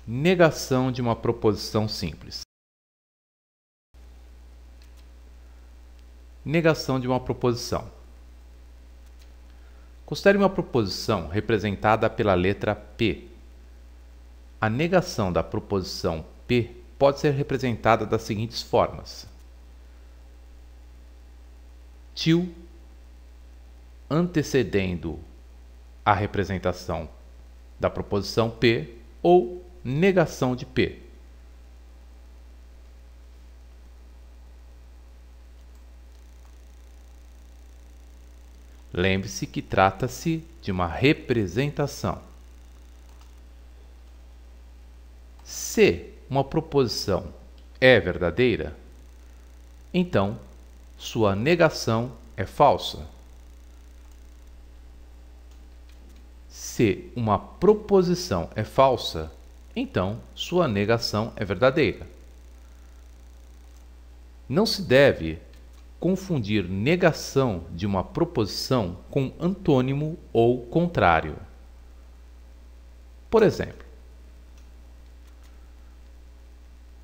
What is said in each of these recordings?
Negação de uma proposição simples. Negação de uma proposição. Considere uma proposição representada pela letra P. A negação da proposição P pode ser representada das seguintes formas: til antecedendo a representação da proposição P ou negação de P. Lembre-se que trata-se de uma representação. Se uma proposição é verdadeira, então sua negação é falsa. Se uma proposição é falsa, então sua negação é verdadeira. Não se deve confundir negação de uma proposição com antônimo ou contrário. Por exemplo,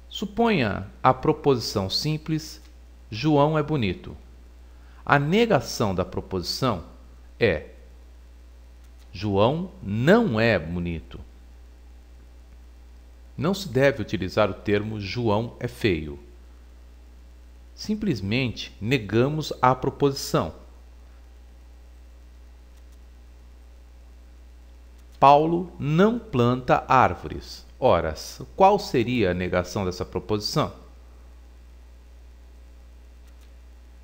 suponha a proposição simples João é bonito. A negação da proposição é João não é bonito. Não se deve utilizar o termo João é feio. Simplesmente negamos a proposição. Paulo não planta árvores. Ora, qual seria a negação dessa proposição?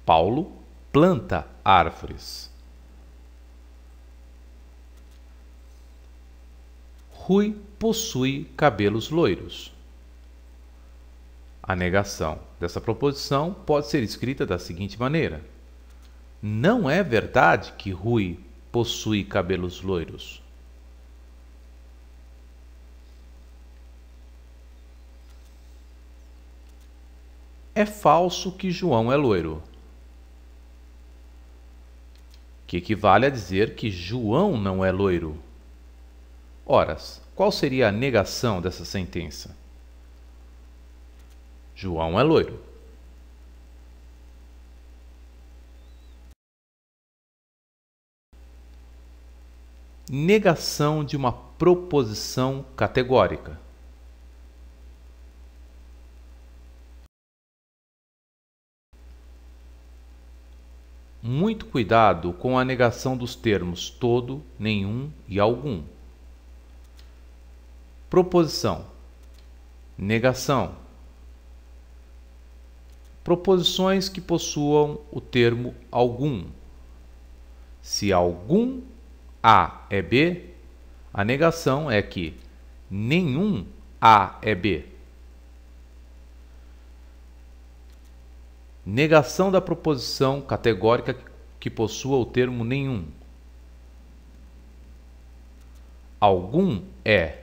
Paulo planta árvores. Rui possui cabelos loiros. A negação dessa proposição pode ser escrita da seguinte maneira: não é verdade que Rui possui cabelos loiros. É falso que João é loiro, que equivale a dizer que João não é loiro. Ora, qual seria a negação dessa sentença? João é loiro. Negação de uma proposição categórica. Muito cuidado com a negação dos termos todo, nenhum e algum. Proposição, negação. Proposições que possuam o termo algum. Se algum A é B, a negação é que nenhum A é B. Negação da proposição categórica que possua o termo nenhum. Algum é.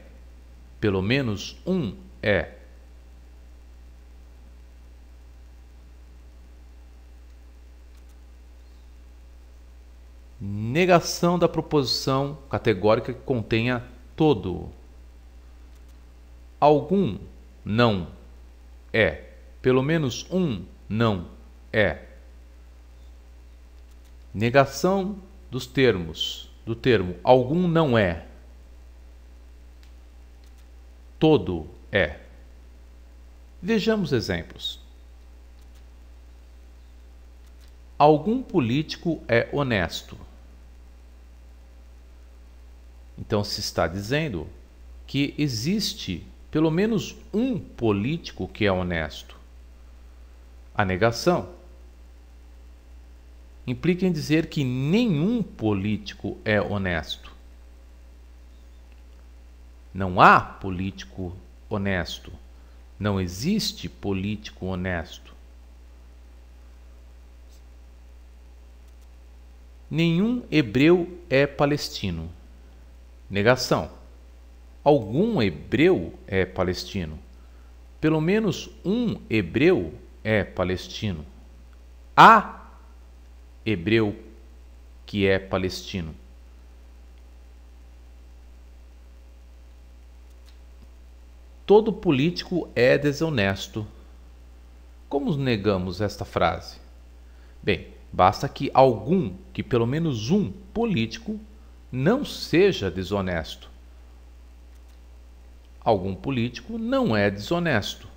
Pelo menos um é. Negação da proposição categórica que contenha todo. Algum não é. Pelo menos um não é. Negação dos termos, do termo algum não é. Todo é. Vejamos exemplos. Algum político é honesto. Então se está dizendo que existe pelo menos um político que é honesto. A negação implica em dizer que nenhum político é honesto. Não há político honesto. Não existe político honesto. Nenhum hebreu é palestino. Negação. Algum hebreu é palestino. Pelo menos um hebreu é palestino. Há hebreu que é palestino. todo político é desonesto. Como negamos esta frase? Bem, basta que pelo menos um político, não seja desonesto. Algum político não é desonesto.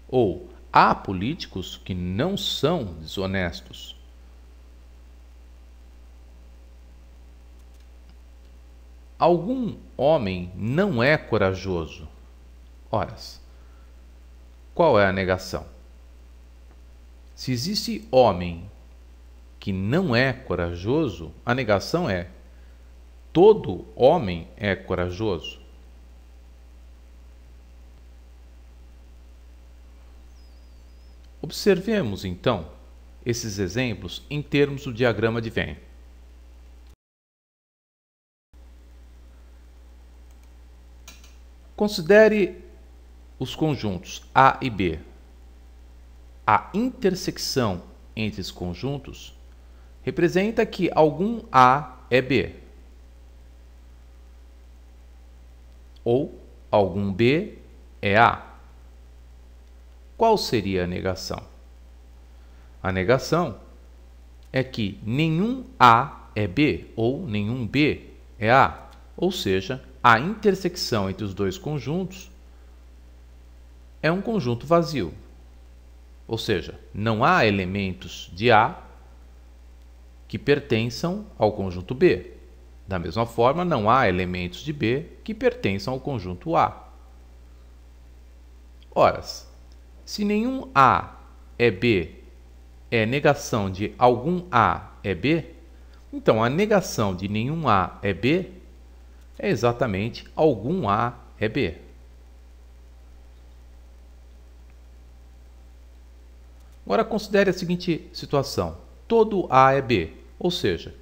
Ou há políticos que não são desonestos. Algum homem não é corajoso. Ora, qual é a negação? Se existe homem que não é corajoso, a negação é: todo homem é corajoso. Observemos, então, esses exemplos em termos do diagrama de Venn. Considere os conjuntos A e B. A intersecção entre os conjuntos representa que algum A é B, ou algum B é A. Qual seria a negação? A negação é que nenhum A é B ou nenhum B é A, ou seja, a intersecção entre os dois conjuntos é um conjunto vazio. Ou seja, não há elementos de A que pertençam ao conjunto B. Da mesma forma, não há elementos de B que pertençam ao conjunto A. Ora, se nenhum A é B é negação de algum A é B, então a negação de nenhum A é B é exatamente algum A é B. Agora considere a seguinte situação: todo A é B, ou seja,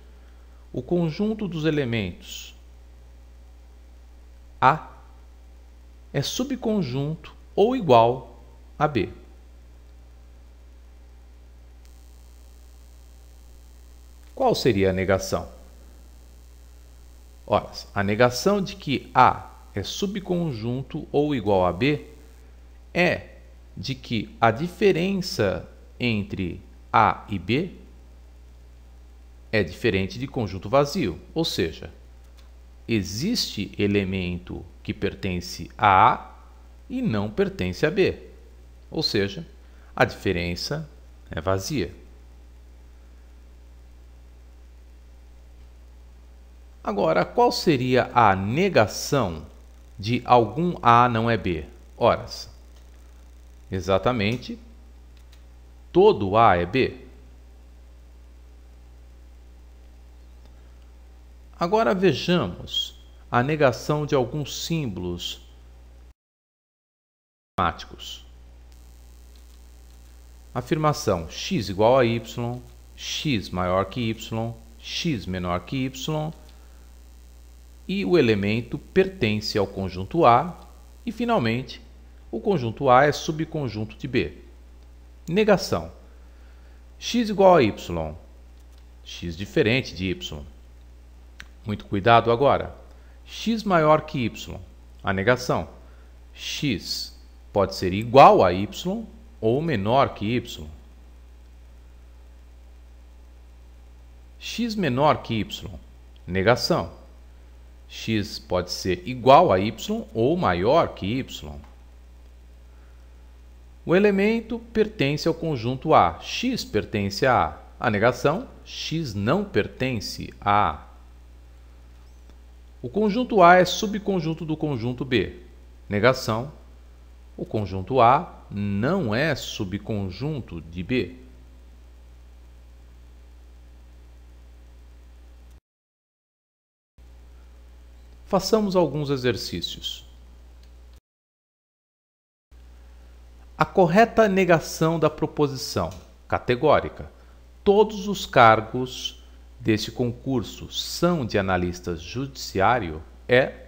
o conjunto dos elementos A é subconjunto ou igual a B. Qual seria a negação? Ora, a negação de que A é subconjunto ou igual a B é de que a diferença entre A e B é diferente de conjunto vazio, ou seja, existe elemento que pertence a A e não pertence a B, ou seja, a diferença é vazia. Agora, qual seria a negação de algum A não é B? Ora, exatamente, todo A é B. Agora vejamos a negação de alguns símbolos matemáticos. Afirmação x igual a y, x maior que y, x menor que y, e o elemento pertence ao conjunto A, e finalmente o conjunto A é subconjunto de B. Negação: x igual a y, x diferente de y. Muito cuidado agora. X maior que y. A negação: x pode ser igual a y ou menor que y. X menor que y. Negação: x pode ser igual a y ou maior que y. O elemento pertence ao conjunto A. X pertence a A. A negação: x não pertence a A. O conjunto A é subconjunto do conjunto B. Negação: o conjunto A não é subconjunto de B. Façamos alguns exercícios. A correta negação da proposição categórica: todos os cargos deste concurso são de analistas judiciário é...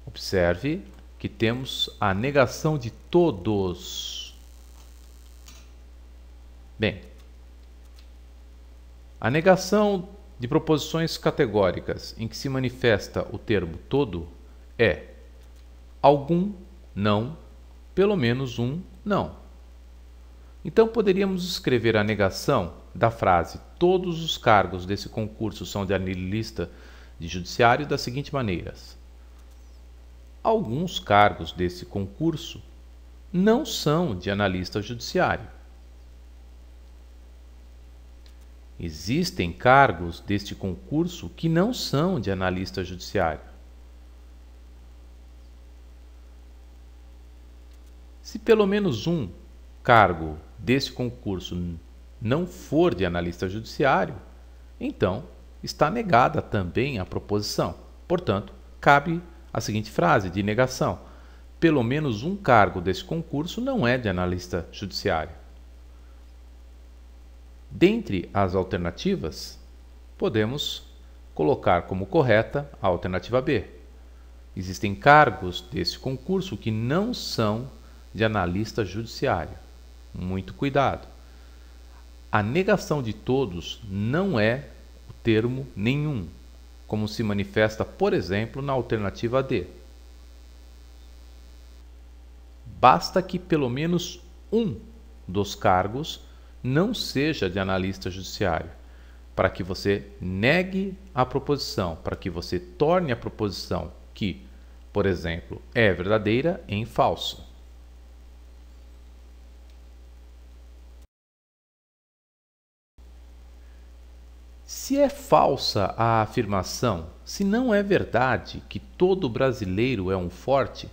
Observe que temos a negação de todos. Bem, a negação de proposições categóricas em que se manifesta o termo todo é: algum não, pelo menos um não. Então poderíamos escrever a negação da frase todos os cargos desse concurso são de analista de judiciário da seguinte maneira: alguns cargos desse concurso não são de analista judiciário. Existem cargos deste concurso que não são de analista judiciário. Se pelo menos um cargo desse concurso não for de analista judiciário, então está negada também a proposição. Portanto, cabe a seguinte frase de negação: pelo menos um cargo desse concurso não é de analista judiciário. Dentre as alternativas, podemos colocar como correta a alternativa B. Existem cargos desse concurso que não são de analista judiciário. Muito cuidado. A negação de todos não é o termo nenhum, como se manifesta, por exemplo, na alternativa D. Basta que pelo menos um dos cargos não seja de analista judiciário, para que você negue a proposição, para que você torne a proposição que, por exemplo, é verdadeira em falsa. Se é falsa a afirmação, se não é verdade que todo brasileiro é um forte,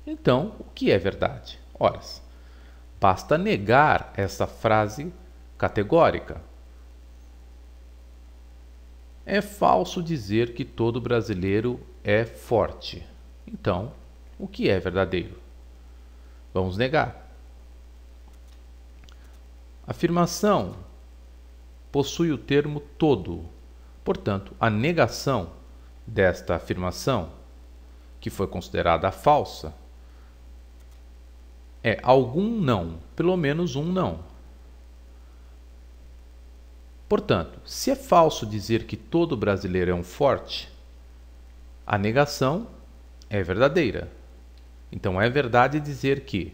então o que é verdade? Ora, basta negar essa frase categórica. É falso dizer que todo brasileiro é forte. Então, o que é verdadeiro? Vamos negar. Afirmação possui o termo todo. Portanto, a negação desta afirmação, que foi considerada falsa, é algum não, pelo menos um não. Portanto, se é falso dizer que todo brasileiro é um forte, a negação é verdadeira. Então é verdade dizer que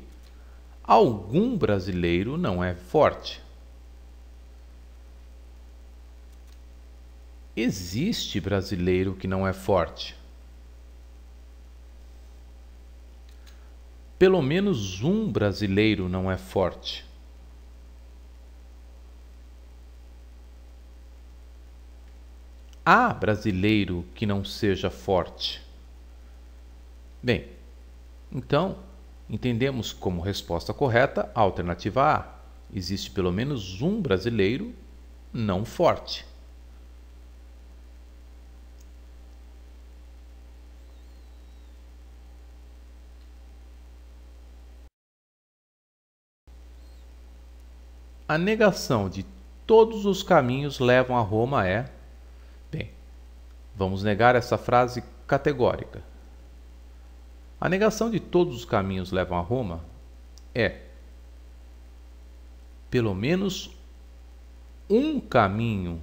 algum brasileiro não é forte. Existe brasileiro que não é forte. Pelo menos um brasileiro não é forte. Há brasileiro que não seja forte. Bem, então, entendemos como resposta correta a alternativa A. Existe pelo menos um brasileiro não forte. A negação de todos os caminhos levam a Roma é... Bem, vamos negar essa frase categórica. A negação de todos os caminhos levam a Roma é pelo menos um caminho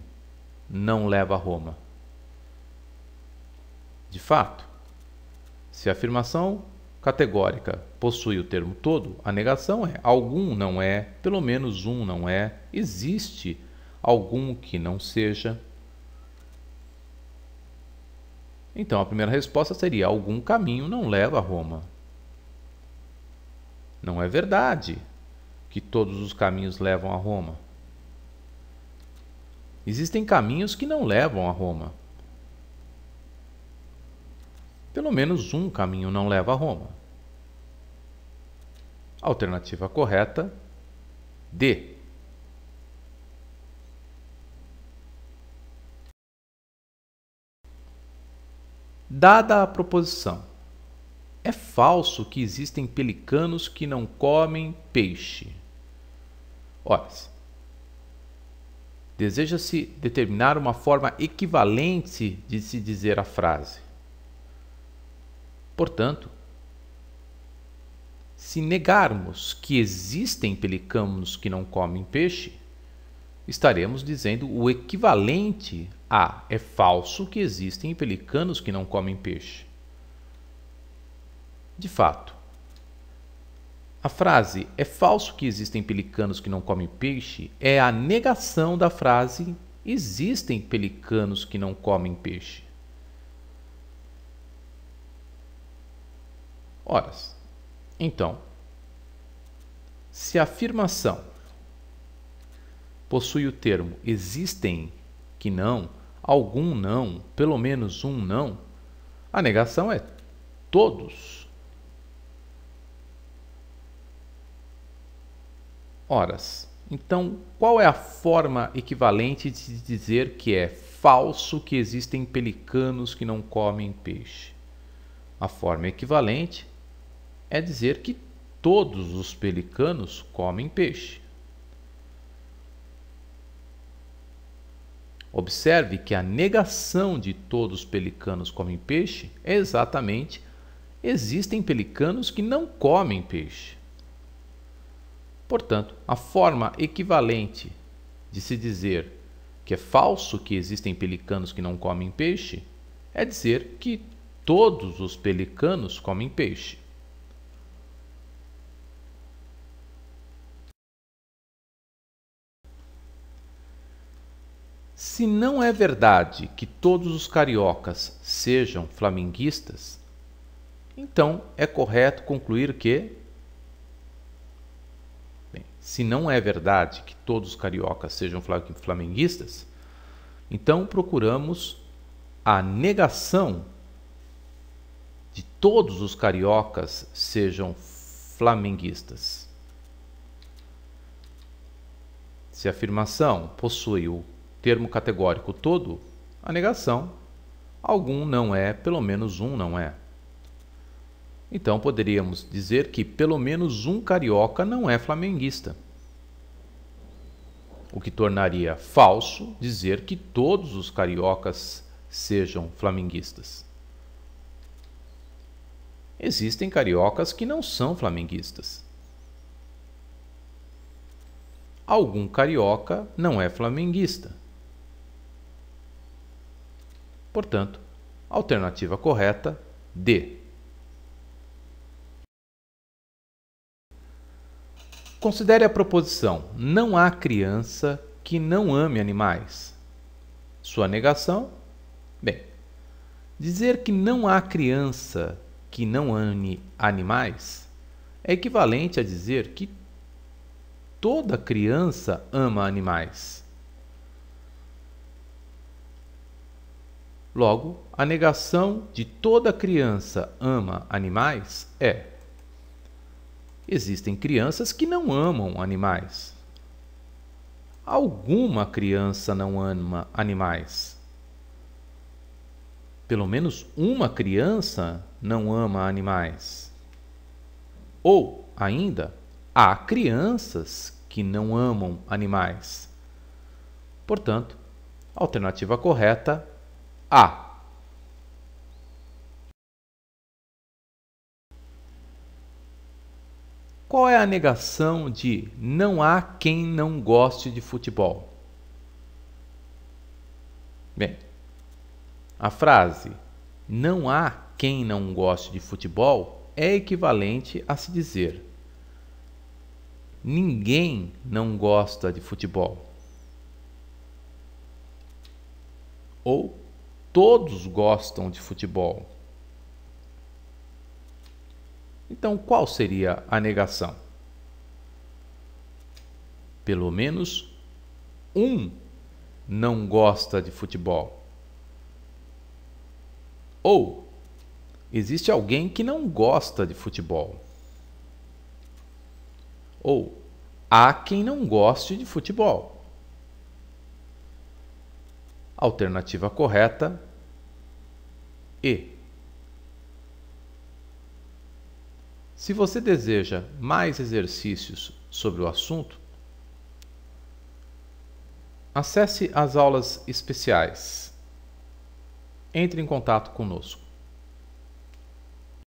não leva a Roma. De fato, se a afirmação categórica possui o termo todo, a negação é algum não é, pelo menos um não é, existe algum que não seja. Então, a primeira resposta seria algum caminho não leva a Roma. Não é verdade que todos os caminhos levam a Roma. Existem caminhos que não levam a Roma. Pelo menos um caminho não leva a Roma. Alternativa correta, D. Dada a proposição, é falso que existem pelicanos que não comem peixe. Ora, deseja-se determinar uma forma equivalente de se dizer a frase. Portanto, se negarmos que existem pelicanos que não comem peixe, estaremos dizendo o equivalente a é falso que existem pelicanos que não comem peixe. De fato, a frase "é falso que existem pelicanos que não comem peixe" é a negação da frase "existem pelicanos que não comem peixe". Ora, então, se a afirmação possui o termo "existem que não", "algum não", "pelo menos um não", a negação é "todos". Horas. Então, qual é a forma equivalente de dizer que é falso que existem pelicanos que não comem peixe? A forma equivalente é dizer que todos os pelicanos comem peixe. Observe que a negação de todos os pelicanos comem peixe é exatamente "existem pelicanos que não comem peixe". Portanto, a forma equivalente de se dizer que é falso que existem pelicanos que não comem peixe é dizer que todos os pelicanos comem peixe. Se não é verdade que todos os cariocas sejam flamenguistas, então é correto concluir que... Se não é verdade que todos os cariocas sejam flamenguistas, então procuramos a negação de todos os cariocas sejam flamenguistas. Se a afirmação possui o termo categórico todo, a negação "algum não é", "pelo menos um não é". Então, poderíamos dizer que pelo menos um carioca não é flamenguista, o que tornaria falso dizer que todos os cariocas sejam flamenguistas. Existem cariocas que não são flamenguistas. Algum carioca não é flamenguista. Portanto, a alternativa correta, D. Considere a proposição "não há criança que não ame animais". Sua negação? Bem, dizer que não há criança que não ame animais é equivalente a dizer que toda criança ama animais. Logo, a negação de "toda criança ama animais" é: existem crianças que não amam animais. Alguma criança não ama animais. Pelo menos uma criança não ama animais. Ou, ainda, há crianças que não amam animais. Portanto, a alternativa correta, A. Qual é a negação de "não há quem não goste de futebol"? Bem, a frase "não há quem não goste de futebol" é equivalente a se dizer "ninguém não gosta de futebol" ou "todos gostam de futebol". Então, qual seria a negação? Pelo menos um não gosta de futebol. Ou existe alguém que não gosta de futebol. Ou há quem não goste de futebol. Alternativa correta, E. Se você deseja mais exercícios sobre o assunto, acesse as aulas especiais. Entre em contato conosco.